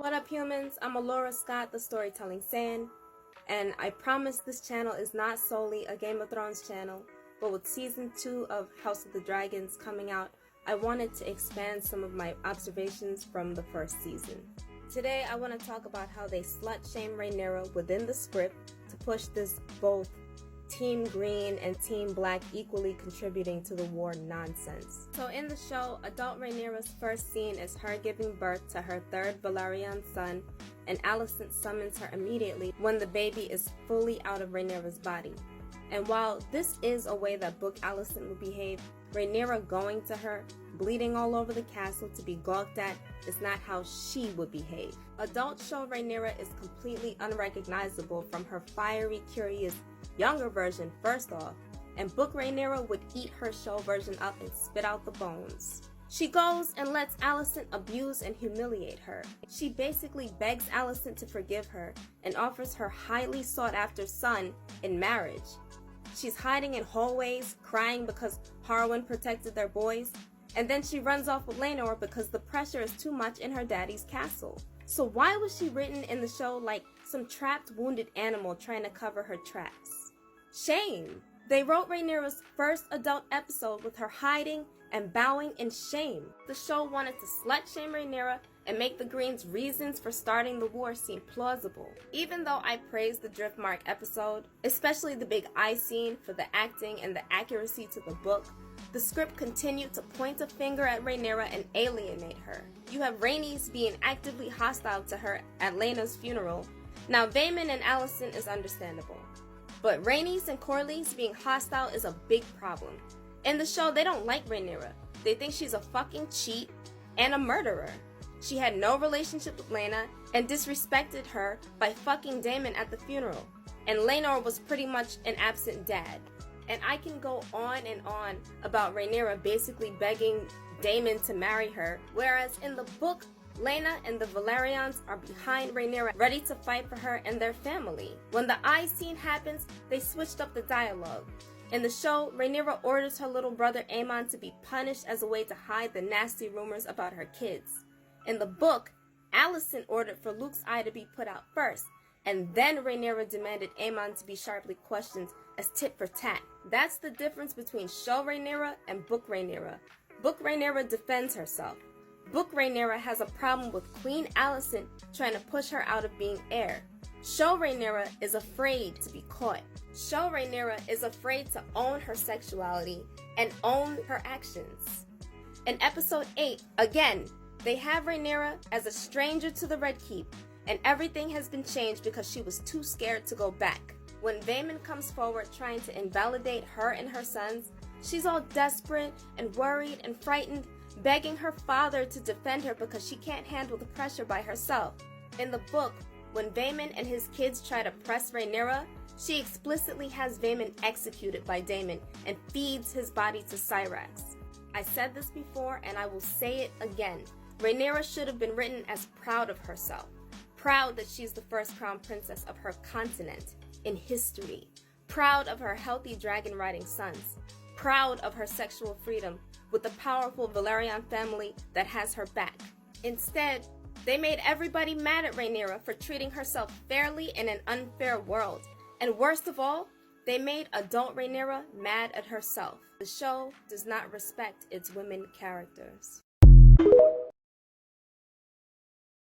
What up, humans? I'm Alora Scott, the Storytelling Fan, and I promise this channel is not solely a Game of Thrones channel, but with Season 2 of House of the Dragons coming out, I wanted to expand some of my observations from the first season. Today, I want to talk about how they slut-shame Rhaenyra within the script to push this both Team Green and Team Black equally contributing to the war nonsense. So in the show, adult Rhaenyra's first scene is her giving birth to her third Velaryon son, and Alicent summons her immediately when the baby is fully out of Rhaenyra's body. And while this is a way that Book Alicent would behave, Rhaenyra going to her, bleeding all over the castle to be gawked at, is not how she would behave. Adult show Rhaenyra is completely unrecognizable from her fiery, curious, younger version first off, and Book Rhaenyra would eat her show version up and spit out the bones. She goes and lets Alicent abuse and humiliate her. She basically begs Alicent to forgive her and offers her highly sought after son in marriage. She's hiding in hallways, crying because Harwin protected their boys, and then she runs off with Rhaenyra because the pressure is too much in her daddy's castle. So why was she written in the show like some trapped, wounded animal trying to cover her tracks? Shame! They wrote Rhaenyra's first adult episode with her hiding and bowing in shame. The show wanted to slut-shame Rhaenyra and make the Greens' reasons for starting the war seem plausible. Even though I praised the Driftmark episode, especially the big eye scene for the acting and the accuracy to the book, the script continued to point a finger at Rhaenyra and alienate her. You have Rhaenys being actively hostile to her at Laena's funeral. Now Vaemond and Alicent is understandable, but Rhaenys and Corlys being hostile is a big problem. In the show, they don't like Rhaenyra. They think she's a fucking cheat and a murderer. She had no relationship with Laena and disrespected her by fucking Daemon at the funeral. And Laenor was pretty much an absent dad. And I can go on and on about Rhaenyra basically begging Daemon to marry her, whereas in the book, Laena and the Velaryons are behind Rhaenyra, ready to fight for her and their family. When the eye scene happens, they switched up the dialogue. In the show, Rhaenyra orders her little brother Aemon to be punished as a way to hide the nasty rumors about her kids. In the book, Alicent ordered for Luke's eye to be put out first, and then Rhaenyra demanded Aemon to be sharply questioned as tit for tat. That's the difference between show Rhaenyra and book Rhaenyra. Book Rhaenyra defends herself. Book Rhaenyra has a problem with Queen Alicent trying to push her out of being heir. Show Rhaenyra is afraid to be caught. Show Rhaenyra is afraid to own her sexuality and own her actions. In episode 8, again, they have Rhaenyra as a stranger to the Red Keep, and everything has been changed because she was too scared to go back. When Vaemond comes forward trying to invalidate her and her sons, she's all desperate and worried and frightened, begging her father to defend her because she can't handle the pressure by herself. In the book, when Vaemond and his kids try to press Rhaenyra, she explicitly has Vaemond executed by Daemon and feeds his body to Syrax. I said this before and I will say it again. Rhaenyra should have been written as proud of herself. Proud that she's the first crown princess of her continent in history. Proud of her healthy dragon-riding sons. Proud of her sexual freedom with the powerful Velaryon family that has her back. Instead, they made everybody mad at Rhaenyra for treating herself fairly in an unfair world. And worst of all, they made adult Rhaenyra mad at herself. The show does not respect its women characters.